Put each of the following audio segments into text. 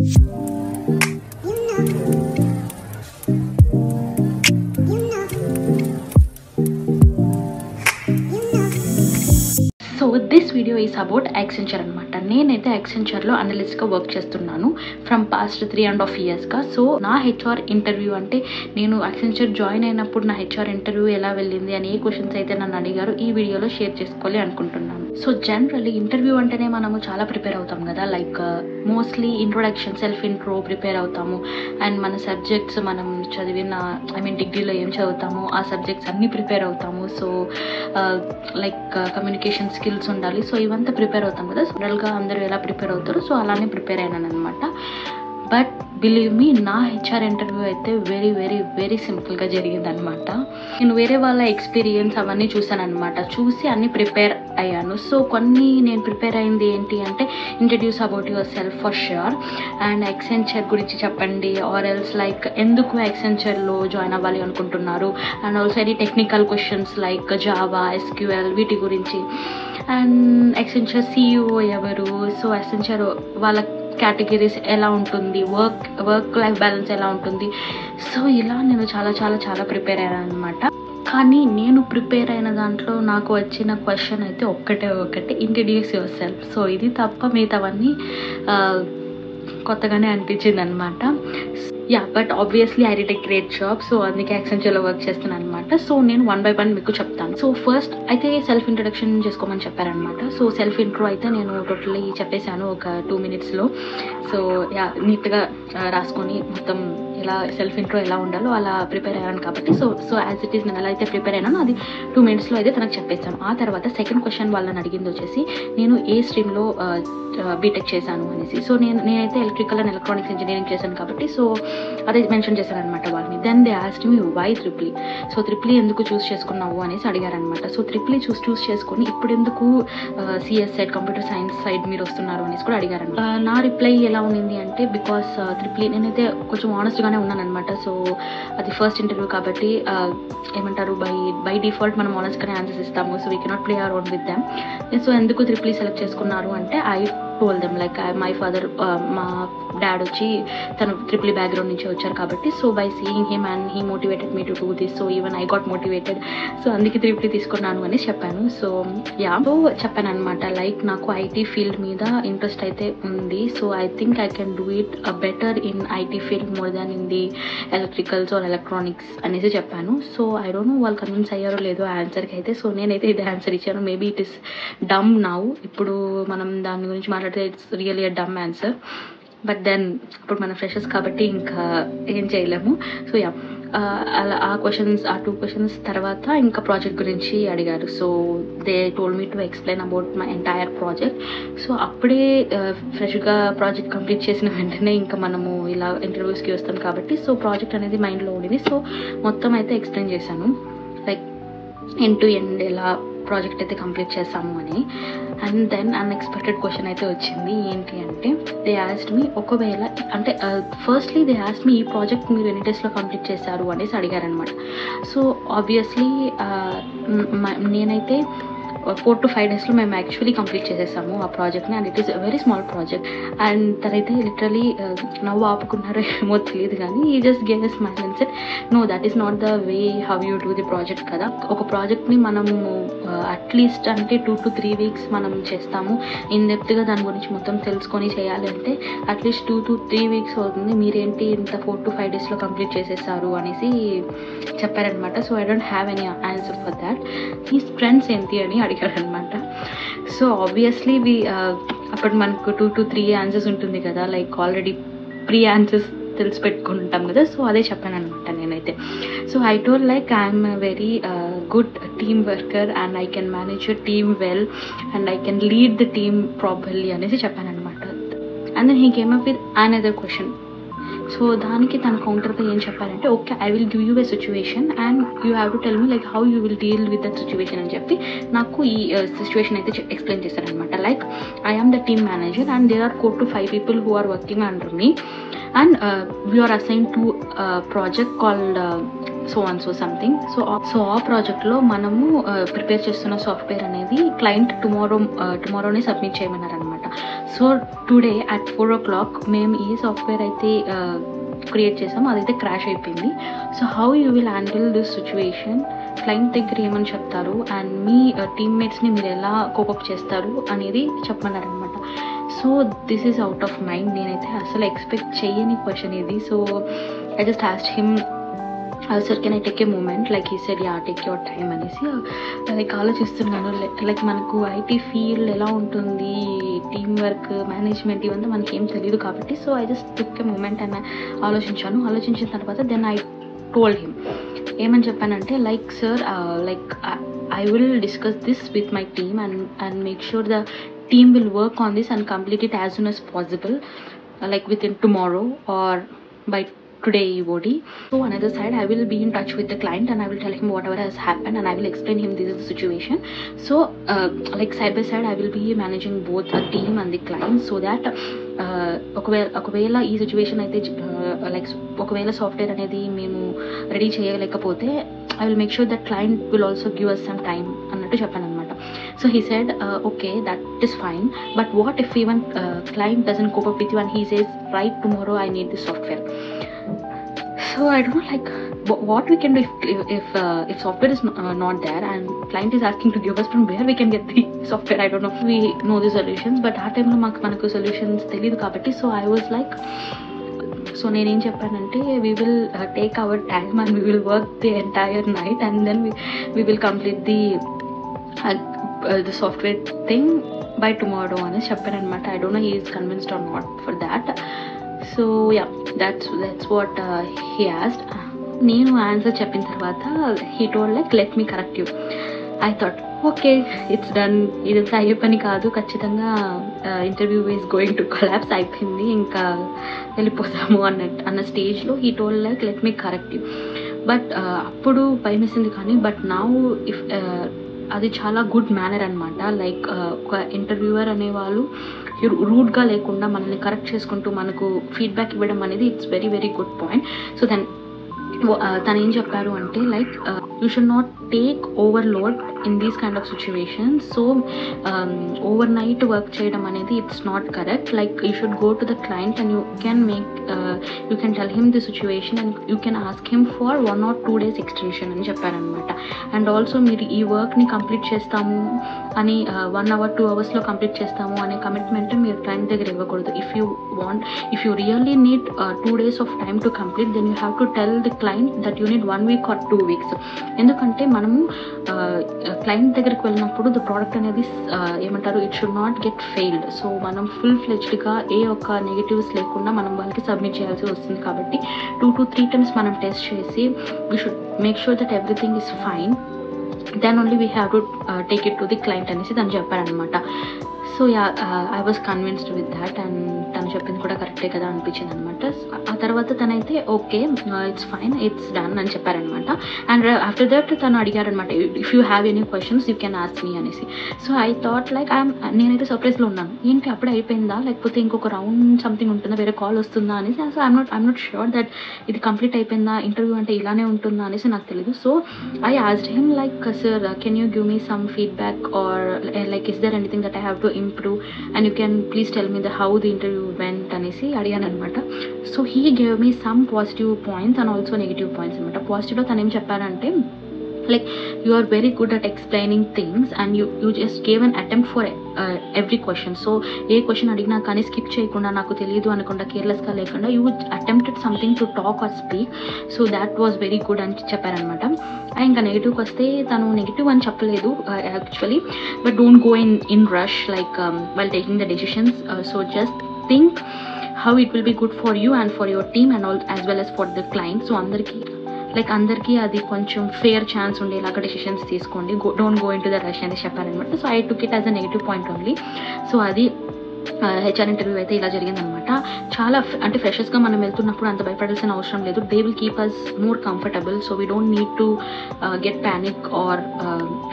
So this video is about Accenture అనమాట. నేనైతే యాక్సెంచర్లో అనలిస్ట్గా work చేస్తున్నాను ఫ్రమ్ పాస్ట్ 3.5 yearsగా. సో నా హెచ్ఆర్ ఇంటర్వ్యూ అంటే నేను యాక్సెంచర్ జాయిన్ అయినప్పుడు నా హెచ్ఆర్ ఇంటర్వ్యూ ఎలా వెళ్ళింది అని ఏ క్వశ్చన్స్ అయితే నన్ను అడిగారు ఈ వీడియోలో షేర్ చేసుకోవాలి అనుకుంటున్నాను. సో జనరల్లీ ఇంటర్వ్యూ అంటేనే మనము చాలా ప్రిపేర్ అవుతాం కదా, like mostly introduction, self intro prepare అవుతాము. అండ్ మన సబ్జెక్ట్స్ మనం చదివిన డిగ్రీలో ఏం చదువుతామో ఆ సబ్జెక్ట్స్ అన్నీ ప్రిపేర్ అవుతాము. సో లైక్ కమ్యూనికేషన్ స్కిల్స్ ఉండాలి. సో ఇవంతా ప్రిపేర్ అవుతాం కదా. జనరల్గా అందరూ ఎలా ప్రిపేర్ అవుతారు, సో అలానే ప్రిపేర్ అయినాను అనమాట. బట్ బిలీవ్ మీ, నా హెచ్ఆర్ ఇంటర్వ్యూ అయితే వెరీ వెరీ వెరీ సింపుల్గా జరిగింది అనమాట. నేను వేరే వాళ్ళ ఎక్స్పీరియన్స్ అవన్నీ చూసాను అనమాట. చూసి అన్నీ ప్రిపేర్ అయ్యాను. సో కొన్ని నేను ప్రిపేర్ అయింది ఏంటి అంటే, introduce about your self for sure, and Accenture గురించి చెప్పండి, ఆర్ ఎల్స్ లైక్ ఎందుకు యాక్సెంచర్లో జాయిన్ అవ్వాలి అనుకుంటున్నారు, and also any technical questions like Java, SQL వీటి గురించి, అండ్ యాక్సెంచర్ సిఇఓ ఎవరు, సో యాక్సెంచర్ వాళ్ళ కేటగిరీస్ ఎలా ఉంటుంది, వర్క్ లైఫ్ బ్యాలెన్స్ ఎలా ఉంటుంది. సో ఇలా నేను చాలా చాలా చాలా ప్రిపేర్ అయ్యాను అనమాట. కానీ నేను ప్రిపేర్ అయిన దాంట్లో నాకు వచ్చిన క్వశ్చన్ అయితే ఒకటే ఇంట్రడ్యూస్ యువర్ సెల్ఫ్. సో ఇది తప్ప మిగతావన్నీ కొత్తగానే అనిపించింది అనమాట. But obviously I did a great job. So అందుకే యాక్సెంచర్లో వర్క్ చేస్తున్నాను అనమాట. సో నేను 1 by 1 మీకు చెప్తాను. సో ఫస్ట్ అయితే సెల్ఫ్ ఇంట్రడక్షన్ చేసుకోమని చెప్పారనమాట. సో సెల్ఫ్ ఇంట్రో అయితే నేను టోటల్లీ చెప్పేశాను ఒక 2 minutesలో. సో నీట్గా రాసుకొని మొత్తం ఎలా సెల్ఫ్ ఇంట్రో ఎలా ఉండాలో అలా ప్రిపేర్ అయ్యాను కాబట్టి సో యాజ్ ఇట్ ఈస్ నేను ఎలా అయితే ప్రిపేర్ అయినానో అది 2 minutesలో అయితే తనకు చెప్పేశాను. ఆ తర్వాత సెకండ్ క్వశ్చన్ వాళ్ళని అడిగింది వచ్చేసి నేను ఏ స్ట్రీమ్లో బీటెక్ చేశాను అనేసి. సో నేనైతే ఎలక్ట్రికల్ అండ్ ఎలక్ట్రానిక్స్ ఇంజనీరింగ్ చేశాను కాబట్టి సో అదే మెన్షన్ చేశాను అనమాట వాళ్ళని. Then they asked me why triple E. So triple E ఎందుకు చూస్ చేసుకున్నావు అనేసి అడిగారనమాట. సో ట్రిపుల్ ఈ చూస్ చేసుకొని ఇప్పుడు ఎందుకు CS side, computer science side మీరు వస్తున్నారు అనేసి కూడా అడిగారనమాట. నా రిప్లై ఎలా ఉంది అంటే, బికాస్ ట్రిపుల్ ఈ నేనైతే కొంచెం ఆనెస్ట్గానే ఉన్నాను అనమాట. సో అది ఫస్ట్ ఇంటర్వ్యూ కాబట్టి ఏమంటారు, బై డిఫాల్ట్ మనం ఆనెస్ట్గానే ఆన్సర్స్ ఇస్తాము. So we cannot play our own with them. So ఎందుకు ట్రిపుల్ ఈ సెలెక్ట్ చేసుకున్నారు అంటే, I told them like my father, మా డాడ్ వచ్చి తను ట్రిపుల్ ఈ బ్యాక్గ్రౌండ్ నుంచి వచ్చారు కాబట్టి so by seeing him and he motivated me to do this. So even I got motivated. So అందుకే ట్రిపుల్ ఈ తీసుకున్నాను అని చెప్పాను. సో చెప్పాను అనమాట, లైక్ నాకు ఐటీ ఫీల్డ్ మీద ఇంట్రెస్ట్ అయితే ఉంది. So I think I can do it better in IT field more than in the electricals or electronics అనేసి చెప్పాను. సో ఐ డోంట్ నో వాళ్ళు కన్విన్స్ అయ్యారో లేదో ఆ ఆన్సర్కి అయితే. సో నేనైతే ఇది ఆన్సర్ ఇచ్చాను. Maybe it is dumb now. ఇప్పుడు మనం దాని గురించి మాట్లాడితే it's really a dumb answer. But then ఇప్పుడు మన ఫ్రెషర్స్ కాబట్టి ఇంకా ఏం చేయలేము. సో అలా ఆ 2 questions తర్వాత ఇంకా ప్రాజెక్ట్ గురించి అడిగారు. So they told me to explain about my entire project. So అప్పుడే ఫ్రెష్గా ప్రాజెక్ట్ కంప్లీట్ చేసిన వెంటనే ఇంకా మనము ఇలా ఇంటర్వ్యూస్కి వస్తాం కాబట్టి సో ప్రాజెక్ట్ అనేది మైండ్లో ఉండింది. సో మొత్తం అయితే ఎక్స్ప్లెయిన్ చేశాను, లైక్ ఎండ్ టు ఎండ్ ఎలా ప్రాజెక్ట్ అయితే కంప్లీట్ చేస్తాము అని. అండ్ దెన్ అన్ఎక్స్పెక్టెడ్ క్వశ్చన్ అయితే వచ్చింది. ఏంటి అంటే, దే ఆస్క్డ్ మీ ఒకవేళ అంటే ఫస్ట్లీ దే ఆస్క్డ్ మీ ఈ ప్రాజెక్ట్ మీరు ఎన్ని డేస్లో కంప్లీట్ చేశారు అనేసి అడిగారనమాట. సో ఆబ్వియస్లీ నేనైతే 4 to 5 daysలో మేము యాక్చువల్లీ కంప్లీట్ చేసేసాము ఆ ప్రాజెక్ట్ని. And it is very small project. And తనైతే లిటరలీ నవ్వు ఆపుకున్నారో ఏమో తెలియదు కానీ ఈ just gave a smile and said, know that is not the way how you do the project కదా. ఒక ప్రాజెక్ట్ని మనము అట్లీస్ట్ అంటే 2 to 3 weeks మనం చేస్తాము. ఇన్ డెప్త్గా దాని గురించి మొత్తం తెలుసుకొని చేయాలి అంటే అట్లీస్ట్ 2 to 3 weeks అవుతుంది. మీరేంటి ఇంత 4 to 5 daysలో కంప్లీట్ చేసేసారు అనేసి చెప్పారనమాట. So I don't have any answer for that. Me friends ఏంటి అని అడిగారనమాట. సో ఆబ్వియస్లీ అప్పుడు మనకు 2 to 3 ఆన్సర్స్ ఉంటుంది కదా, లైక్ ఆల్రెడీ ప్రీ ఆన్సర్స్ తెలిసి పెట్టుకుంటాం కదా. సో అదే చెప్పాను అనమాట నేనైతే. So I told like I'm very good team worker and I can manage your team well and I can lead the team properly అనేసి చెప్పాను అనమాట. And then he came up with another question. So దానికి తన కౌంటర్గా ఏం చెప్పారంటే, okay I will give you a situation and you have to tell me like how you will deal with that situation అని చెప్పి నాకు ఈ సిచ్యువేషన్ అయితే ఎక్స్ప్లెయిన్ చేశారనమాట. Like I am the team manager and there are 4 to 5 people who are working under me and we are assigned to a project called so and so something. So ఆ ప్రాజెక్ట్లో మనము prepare చేస్తున్న software అనేది client టుమారోనే submit చేయమన్నారనమాట. So today at 4 o'clock మేము ఈ software అయితే క్రియేట్ చేసాము, అదైతే క్రాష్ అయిపోయింది. So how you will handle this situation, client దగ్గర ఏమని చెప్తారు అండ్ మీ టీమ్మేట్స్ని మీరు ఎలా కోపప్ చేస్తారు అనేది చెప్పమన్నారు అనమాట. So this is out of mind. నేనైతే అసలు ఎక్స్పెక్ట్ చేయని క్వశ్చన్ ఇది. So I just asked him, sir can I take a moment, like he said yeah take your time అనేసి. లైక్ ఆలోచిస్తున్నాను, లైక్ మనకు ఐటీ ఫీల్డ్ ఎలా ఉంటుంది, టీమ్ వర్క్, మేనేజ్మెంట్ ఇవంతా మనకి ఏం తెలియదు కాబట్టి. So I just took a moment అని ఆలోచించిన తర్వాత దెన్ ఐ టోల్డ్ హిమ్, ఏమని చెప్పానంటే like sir, like I will discuss this with my team and make sure the team will work on this and complete it as soon as possible, like within tomorrow or by today EOD. So another side, I will be in touch with the client and I will tell him whatever has happened and I will explain him this is the situation. So like side by side I will be managing both the team and the client, so that ఒకవేళ ఈ situation అయితే like ఒకవేళ software అనేది మేము ready చేయలేకపోతే I will make sure that client will also give us some time అన్నట్టు చెప్పాను అనమాట. So he said, okay, that is fine, but what if even client doesn't cope up with you and he says, right, tomorrow I need this software. So I don't know, like what we can do if software is not there and client is asking to give us, from where we can get the software. I don't know, we know the solutions, but ఆ టైంలో మనకు solutions తెలియదు కాబట్టి. So I was like, so నేనేం చెప్పానంటే we will take our time and we will work the entire night and then we will complete the software thing by tomorrow అనేసి చెప్పాను అనమాట. I don't know he is convinced or not for that. So yeah, that's what he asked. నేను answer చెప్పిన తర్వాత he told like let me correct you. I thought okay, it's done, ఇదంతా అయ్యే పని కాదు, ఖచ్చితంగా interview is going to collapse, అయిపోయింది, ఇంకా వెళ్ళిపోతాము అన్న స్టేజ్లో he told like let me correct you. But అప్పుడు భయం వేసింది, కానీ బట్ నౌ ఇఫ్ అది చాలా గుడ్ మేనర్ అనమాట. లైక్ ఒక ఇంటర్వ్యూవర్ అనేవాళ్ళు రూడ్గా లేకుండా మనల్ని కరెక్ట్ చేసుకుంటూ మనకు ఫీడ్బ్యాక్ ఇవ్వడం అనేది it's very very good point. So తను ఏం చెప్పారు అంటే like you should not take overload in these kind of situations. So over night work చేయడం అనేది it's not correct. Like you should go to the client and you can tell him the situation and you can ask him for 1 or 2 days extension అని చెప్పారనమాట. And also మీరు ఈ వర్క్ని complete చేస్తాము అని 1 hour 2 hours complete చేస్తాము అనే commitment మీరు క్లయింట్ దగ్గర ఇవ్వకూడదు. If you really need 2 days of time to complete, then you have to tell the client that you need 1 week or 2 weeks. ఎందుకంటే మనము క్లయింట్ దగ్గరికి వెళ్ళినప్పుడు ద ప్రోడక్ట్ అనేది ఏమంటారు, it should not get failed. So మనం full ఫ్లెజ్డ్గా ఏ ఒక్క negatives లేకుండా మనం వాళ్ళకి సబ్మిట్ చేయాల్సి వస్తుంది. కాబట్టి 2 to 3 times మనం టెస్ట్ చేసి we should make sure that everything is fine, then only we have to take it to the client అనేసి తను చెప్పారనమాట. So I was convinced with that and తను చెప్పింది కూడా కరెక్టే కదా అనిపించింది అనమాట. ఆ తర్వాత తనైతే okay it's fine, it's done అని చెప్పారనమాట. అండ్ ఆఫ్టర్ దట్ తను అడిగారనమాట, if you have any questions you can ask me అనేసి. సో ఐ థాట్ లైక్ నేనైతే సర్ప్రైజ్లో ఉన్నాను, ఏంటి అప్పుడే అయిపోయిందా, లేకపోతే ఇంకొక రౌండ్ సంథింగ్ ఉంటుందా, వేరే కాల్ వస్తుందా అనేసి. So I'm not sure that ఇది కంప్లీట్ అయిపోయిందా, ఇంటర్వ్యూ అంటే ఇలానే ఉంటుందా అనేసి నాకు తెలియదు. So I asked him like sir can you give me some feedback or like is there anything that I have to improve and you can please tell me how the interview went అనేసి అడిగాను అనమాట. So he gave me some positive points and also negative points అనమాట. పాజిటివ్లో తను ఏం చెప్పారంటే like you are very good at explaining things and you just gave an attempt for every question. So A question అడిగినా కానీ skip చేయకుండా నాకు తెలియదు అనకుండా కేర్లెస్గా లేకుండా you attempted something to talk or speak, so that was very good అని చెప్పారనమాట. ఇంకా నెగిటివ్కి వస్తే తను నెగిటివ్ అని చెప్పలేదు actually, but don't go in rush like while taking the decisions. So just think how it will be good for you and for your team and all as well as for the client. So అందరికీ అది కొంచెం fair chance ఉండేలాగా decisions తీసుకోండి, don't go in to the rush అని చెప్పారనమాట. So I took it as a negative point only. So అది HR interview అయితే ఇలా జరిగిందనమాట. చాలా అంటే ఫ్రెషర్స్గా మనం వెళ్తున్నప్పుడు అంత భయపడాల్సిన అవసరం లేదు. They will keep us more comfortable. So we don't need to get panic or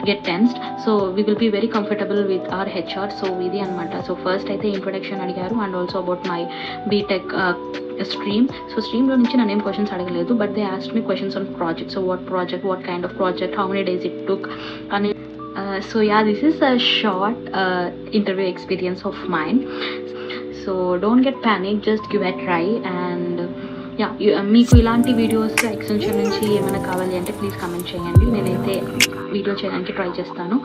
get tensed. So we will be very comfortable with our HR. So ఇది అనమాట. సో ఫస్ట్ అయితే ఇంట్రొడక్షన్ అడిగారు and also about my BTech stream. So స్ట్రీమ్లో నుంచి నన్ను ఏం questions అడగలేదు, but they asked me questions on project. So what kind of project, how many days it took అని So yeah, this is a short interview experience of mine. So don't get panic, just give a try. And మీకు ఇలాంటి videos extension నుంచి ఏమైనా కావాలి అంటే please comment చేయండి, నేనైతే video చేయడానికి ట్రై చేస్తాను.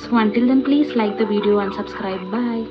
So until then please like the video and subscribe. Bye.